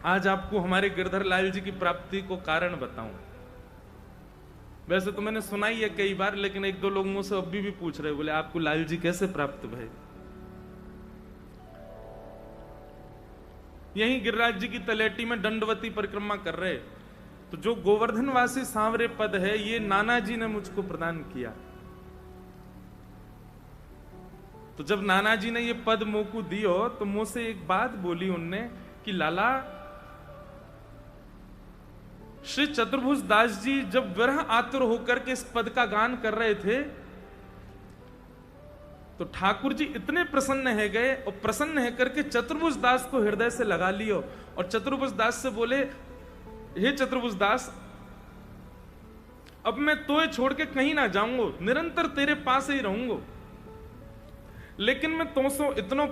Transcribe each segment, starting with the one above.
आज आपको हमारे गिरधर लाल जी की प्राप्ति को कारण बताऊं। वैसे तो मैंने सुना ही है कई बार, लेकिन एक दो लोग मुझसे अभी भी पूछ रहे, बोले आपको लाल जी कैसे प्राप्त भय। यहीं गिरिराज जी की तलेटी में दंडवती परिक्रमा कर रहे, तो जो गोवर्धनवासी सांवरे पद है ये नाना जी ने मुझको प्रदान किया। तो जब नाना जी ने ये पद मोकू दियो तो मुझसे एक बात बोली उनने कि लाला, श्री चतुर्भुज दास जी जब विरह आतुर होकर के इस पद का गान कर रहे थे तो ठाकुर जी इतने प्रसन्न है गए और प्रसन्न है करके चतुर्भुज दास को हृदय से लगा लियो और चतुर्भुज दास से बोले, हे चतुर्भुज दास, अब मैं तोय छोड़ के कहीं ना जाऊंगा, निरंतर तेरे पास ही रहूंगा, लेकिन मैं तुमसे इतना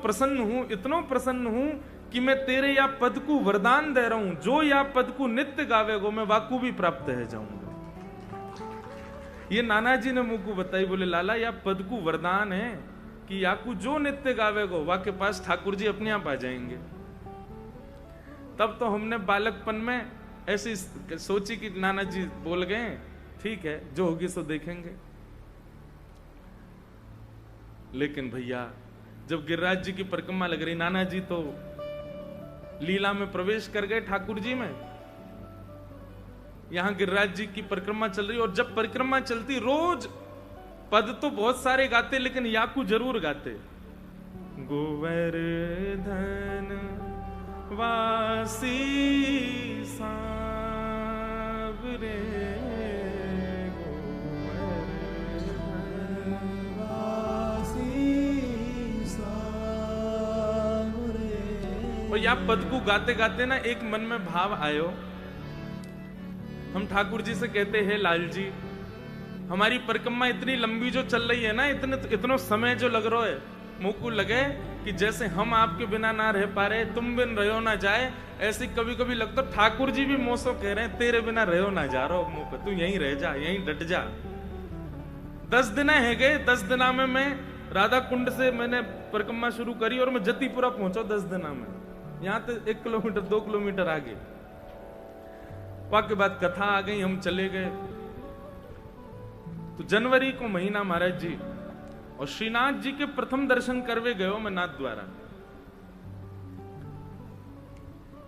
प्रसन्न हूं कि मैं तेरे या पद को वरदान दे रहा हूं, जो या पद को नित्य गावेगो मैं वाकू भी प्राप्त है जाऊंगा। ये नाना जी ने मुझको बताई, बोले लाला या पद को वरदान है कि याकू जो नित्य गावेगो वाके पास ठाकुर जी अपने आप आ जाएंगे। तब तो हमने बालकपन में ऐसी सोची कि नाना जी बोल गए, ठीक है जो होगी सो देखेंगे। लेकिन भैया जब गिरिराज जी की परिक्रमा लग रही, नाना जी तो लीला में प्रवेश कर गए ठाकुर जी में, यहां गिरिराज जी की परिक्रमा चल रही, और जब परिक्रमा चलती रोज पद तो बहुत सारे गाते लेकिन याकू जरूर गाते, गोवर्धन वासी सांवरे, और या पद को गाते गाते ना एक मन में भाव आयो, हम ठाकुर जी से कहते हैं लाल जी हमारी परिक्रमा इतनी लंबी जो चल रही है ना, इतना समय जो लग रहा है, मुझको लगे कि जैसे हम आपके बिना ना रह पा रहे, तुम बिन रहो ना जाए, ऐसे कभी कभी लगता ठाकुर जी भी मोसो कह रहे हैं तेरे बिना रहो ना जा रहा मुंह पे, तू यहीं रह जा, यहीं डट जा। 10 दिन है गए, 10 दिना में मैं राधा कुंड से मैंने परिक्रमा शुरू करी और मैं जतीपुरा पहुंचा 10 दिना में, यहां तो 1 किलोमीटर 2 किलोमीटर आगे। वहां के बाद कथा आ गई, हम चले गए। तो जनवरी को महीना महाराज जी और श्रीनाथ जी के प्रथम दर्शन करवे गयो मैं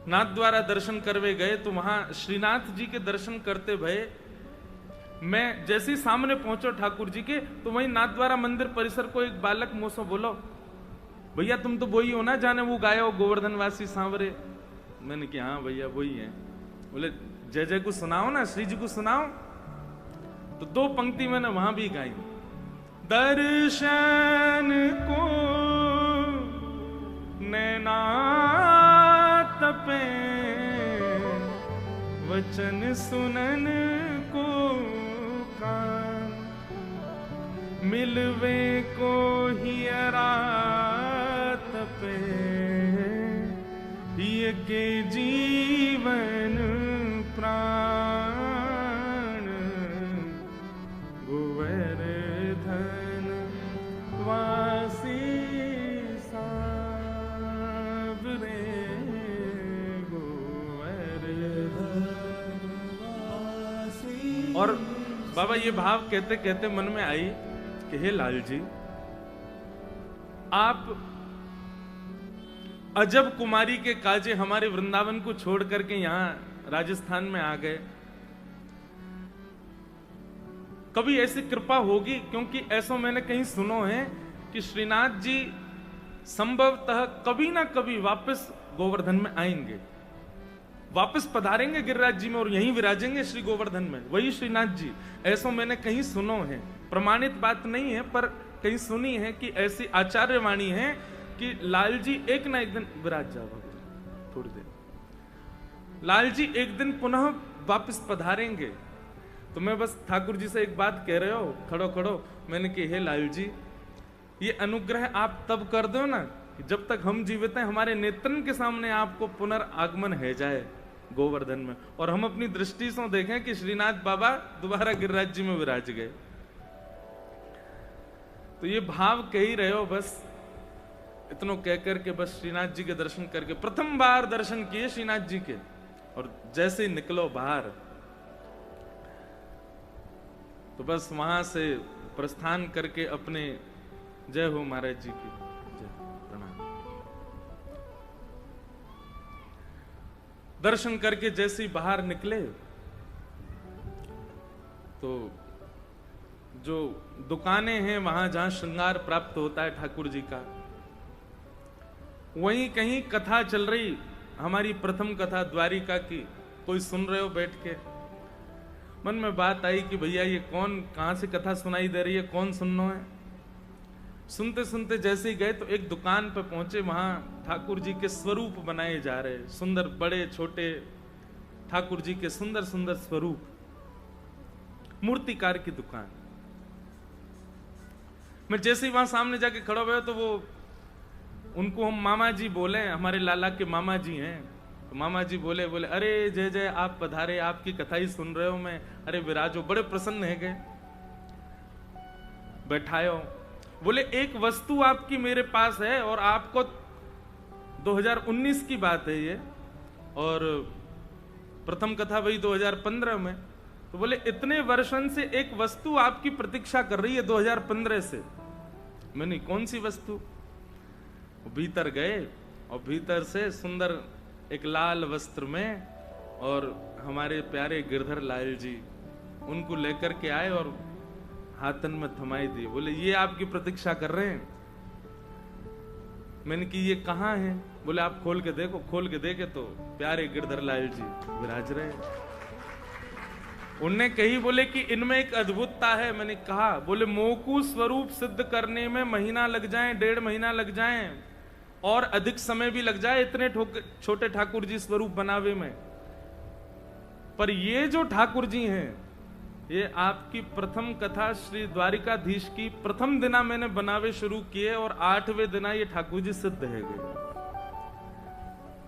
नाथ द्वारा दर्शन करवे गए। तो वहां श्रीनाथ जी के दर्शन करते भये मैं जैसे ही सामने पहुंचो ठाकुर जी के, तो वहीं नाथ द्वारा मंदिर परिसर को एक बालक मुझसे बोलो, भैया तुम तो वही हो ना जाने वो गायो गोवर्धनवासी सांवरे। मैंने कहा हाँ भैया वही है। बोले जय जय को सुनाओ ना, श्री जी को सुनाओ। तो 2 पंक्ति मैंने वहां भी गाई, दर्शन को नैना तपे, वचन सुनन को कान, मिलवे को हियरा तपे, ये के जीवन प्राण, गोवर्धन वासी सांवरे, गोवर्धन वासी। और बाबा ये भाव कहते कहते मन में आई कि हे लाल जी, आप अजब कुमारी के काजे हमारे वृंदावन को छोड़ करके यहां राजस्थान में आ गए। कभी ऐसी कृपा होगी? क्योंकि ऐसा मैंने कहीं सुनो है कि श्रीनाथ जी संभवतः कभी ना कभी वापस गोवर्धन में आएंगे, वापस पधारेंगे गिरिराज जी में और यहीं विराजेंगे श्री गोवर्धन में, वही श्रीनाथ जी। ऐसा मैंने कहीं सुनो है, प्रमाणित बात नहीं है पर कहीं सुनी है कि ऐसी आचार्यवाणी है कि लाल जी एक ना एक दिन विराज जाओ, थोड़ी देर लाल जी एक दिन पुनः वापस पधारेंगे। तो मैं बस ठाकुर जी से एक बात कह रहे हो, खड़ो खड़ो, मैंने कही हे लाल जी, ये अनुग्रह आप तब कर दो ना जब तक हम जीवित हैं, हमारे नेत्रन के सामने आपको पुनर्आगमन है जाए गोवर्धन में, और हम अपनी दृष्टि से देखें कि श्रीनाथ बाबा दोबारा गिरिराज जी में विराज गए। तो ये भाव कह ही रहे हो, बस इतनो कह करके बस श्रीनाथ जी के दर्शन करके प्रथम बार दर्शन किए श्रीनाथ जी के, और जैसे ही निकलो बाहर तो बस वहां से प्रस्थान करके अपने जय हो महाराज जी की जय, प्रणाम। दर्शन करके जैसे ही बाहर निकले तो जो दुकानें हैं वहां जहां श्रृंगार प्राप्त होता है ठाकुर जी का, वहीं कहीं कथा चल रही, हमारी प्रथम कथा द्वारिका की, कोई सुन रहे हो बैठ के। मन में बात आई कि भैया ये कौन, कहां से कथा सुनाई दे रही है, कौन सुनना है। सुनते सुनते जैसे ही गए तो एक दुकान पे पहुंचे, वहां ठाकुर जी के स्वरूप बनाए जा रहे, सुंदर बड़े छोटे ठाकुर जी के सुंदर सुंदर स्वरूप, मूर्तिकार की दुकान। मैं जैसे ही वहां सामने जाके खड़ा हुआ तो वो, उनको हम मामा जी बोले, हमारे लाला के मामा जी हैं, तो मामा जी बोले अरे जय जय, आप पधारे, आपकी कथा ही सुन रहे हो मैं, अरे विराजो, बड़े प्रसन्न है गए, बैठायो। बोले एक वस्तु आपकी मेरे पास है, और आपको 2019 की बात है ये, और प्रथम कथा वही 2015 में, तो बोले इतने वर्षों से एक वस्तु आपकी प्रतीक्षा कर रही है 2015 से। मैंने कौन सी वस्तु? भीतर गए और भीतर से सुंदर एक लाल वस्त्र में, और हमारे प्यारे गिरधर लाल जी उनको लेकर के आए और हाथन में थमाई दी। बोले ये आपकी प्रतीक्षा कर रहे हैं। मैंने कि ये कहाँ है? बोले आप खोल के देखो। खोल के देखे तो प्यारे गिरधर लाल जी विराज रहे। उनने कही बोले कि इनमें एक अद्भुतता है। मैंने कहा, बोले मोकू स्वरूप सिद्ध करने में महीना लग जाए, 1.5 महीना लग जाए, और अधिक समय भी लग जाए इतने छोटे ठाकुर जी स्वरूप बनावे में, पर ये जो ठाकुर जी हैं, ये आपकी प्रथम कथा श्री द्वारिकाधीश की प्रथम दिना मैंने बनावे शुरू किए, और 8वें दिना ये ठाकुर जी सिद्ध है गए।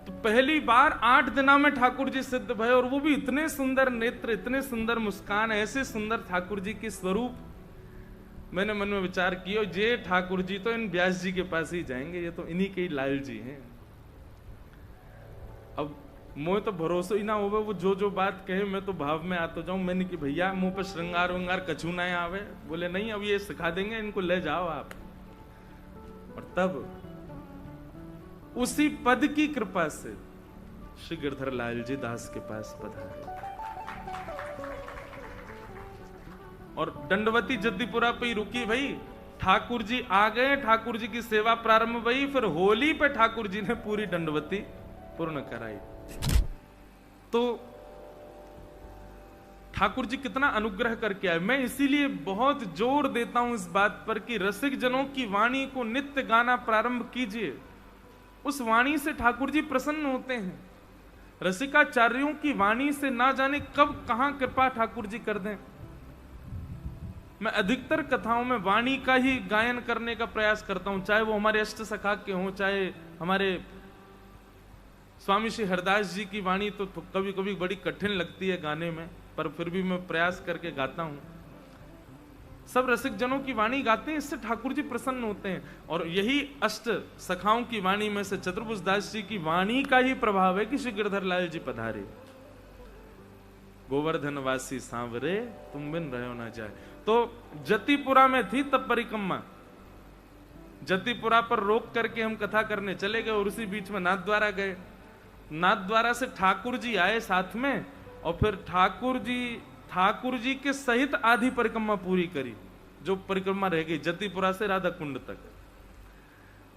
तो पहली बार 8 दिना में ठाकुर जी सिद्ध भय, और वो भी इतने सुंदर नेत्र, इतने सुंदर मुस्कान, ऐसे सुंदर ठाकुर जी के स्वरूप। मैंने मन में विचार किया, ये ठाकुर जी तो इन व्यास जी के पास ही जाएंगे, ये तो इन्हीं के ही लाल जी हैं। अब मुझे तो भरोसा ही ना होवे, वो जो बात कहे मैं तो भाव में आता जाऊं। मैंने कि भैया मुंह पर श्रृंगार वंगार कछू ना आवे। बोले नहीं, अब ये सिखा देंगे, इनको ले जाओ आप। और तब उसी पद की कृपा से श्री गिरधर लाल जी दास के पास पधारे, और दंडवती जद्दीपुरा पे ही रुकी भाई। ठाकुर जी आ गए, ठाकुर जी की सेवा प्रारंभ हुई, फिर होली पे ठाकुर जी ने पूरी दंडवती पूर्ण कराई। तो ठाकुर जी कितना अनुग्रह करके आए। मैं इसीलिए बहुत जोर देता हूं इस बात पर कि रसिक जनों की वाणी को नित्य गाना प्रारंभ कीजिए। उस वाणी से ठाकुर जी प्रसन्न होते हैं। रसिकाचार्यों की वाणी से ना जाने कब कहां कृपा ठाकुर जी कर दें। मैं अधिकतर कथाओं में वाणी का ही गायन करने का प्रयास करता हूं, चाहे वो हमारे अष्ट सखा के हों, चाहे हमारे स्वामी श्री हरदास जी की वाणी तो कभी कभी बड़ी कठिन लगती है गाने में, पर फिर भी मैं प्रयास करके गाता हूं। सब रसिक जनों की वाणी गाते हैं, इससे ठाकुर जी प्रसन्न होते हैं। और यही अष्ट सखाओं की वाणी में से चतुर्भुज दास जी की वाणी का ही प्रभाव है कि श्री गिरधर लाल जी पधारे। गोवर्धन वासी सांवरे तुम बिन रहो ना जाए। तो जतिपुरा में थी तब परिक्रमा, जतिपुरा पर रोक करके हम कथा करने चले गए, और उसी बीच में नाथद्वारा गए। नाथद्वारा से ठाकुर जी आए साथ में, और फिर ठाकुर जी के सहित आधी परिक्रमा पूरी करी, जो परिक्रमा रह गई जतिपुरा से राधा कुंड तक।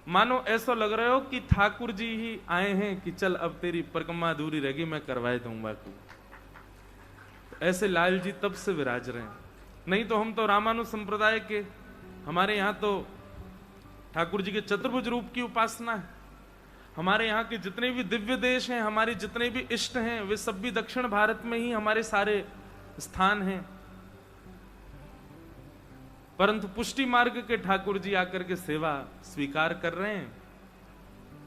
मानो ऐसा लग रहा हो कि ठाकुर जी ही आए हैं कि चल अब तेरी परिक्रमा अधूरी रह गई, मैं करवाए दूंगा तू। ऐसे लाल जी तब से विराज रहे हैं। नहीं तो हम तो रामानु संप्रदाय के, हमारे यहाँ तो ठाकुर जी के चतुर्भुज रूप की उपासना है। हमारे यहाँ के जितने भी दिव्य देश हैं, हमारे जितने भी इष्ट हैं, वे सब भी दक्षिण भारत में ही हमारे सारे स्थान हैं। परंतु पुष्टि मार्ग के ठाकुर जी आकर के सेवा स्वीकार कर रहे हैं,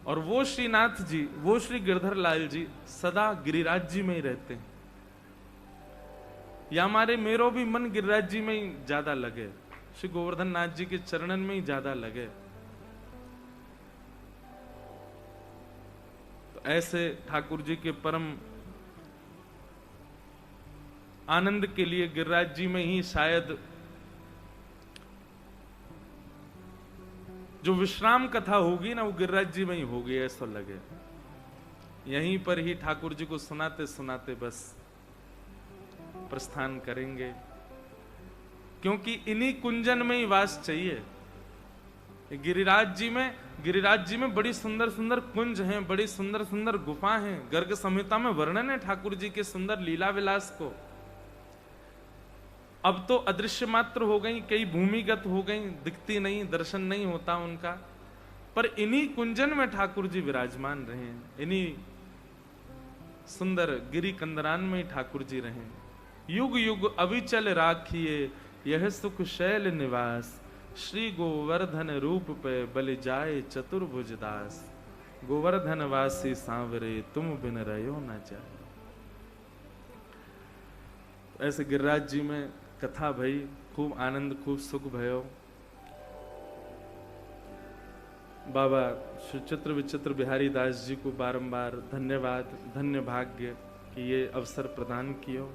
और वो श्रीनाथ जी, वो श्री गिरधर लाल जी सदा गिरिराज जी में ही रहते हैं। या हमारे मेरो भी मन गिरिराज जी में ही ज्यादा लगे, श्री गोवर्धन नाथ जी के चरणन में ही ज्यादा लगे। ऐसे ठाकुर जी के परम आनंद के लिए गिरिराज जी में ही शायद जो विश्राम कथा होगी ना, वो गिरिराज जी में ही होगी, ऐसा लगे। यहीं पर ही ठाकुर जी को सुनाते सुनाते बस प्रस्थान करेंगे, क्योंकि इन्हीं कुंजन में ही वास चाहिए। गिरिराज जी में बड़ी सुंदर सुंदर कुंज हैं, बड़ी सुंदर सुंदर गुफा हैं। गर्ग संहिता में वर्णन है ठाकुर जी के सुंदर लीला विलास को। अब तो अदृश्य मात्र हो गई, कई भूमिगत हो गई, दिखती नहीं, दर्शन नहीं होता उनका, पर इन्हीं कुंजन में ठाकुर जी विराजमान रहे, इन्हीं सुंदर गिरी कंदरान में ही ठाकुर जी रहे। युग युग अविचल राखिए यह सुख शैल निवास, श्री गोवर्धन रूप पे बलि जाए चतुर्भुज दास, गोवर्धन वासी सांवरे तुम बिन रहो न जाए। ऐसे गिरिराज जी में कथा भई, खूब आनंद, खूब सुख भयो। बाबा श्री चित्र विचित्र बिहारी दास जी को बारंबार धन्यवाद, धन्य भाग्य कि ये अवसर प्रदान कियो।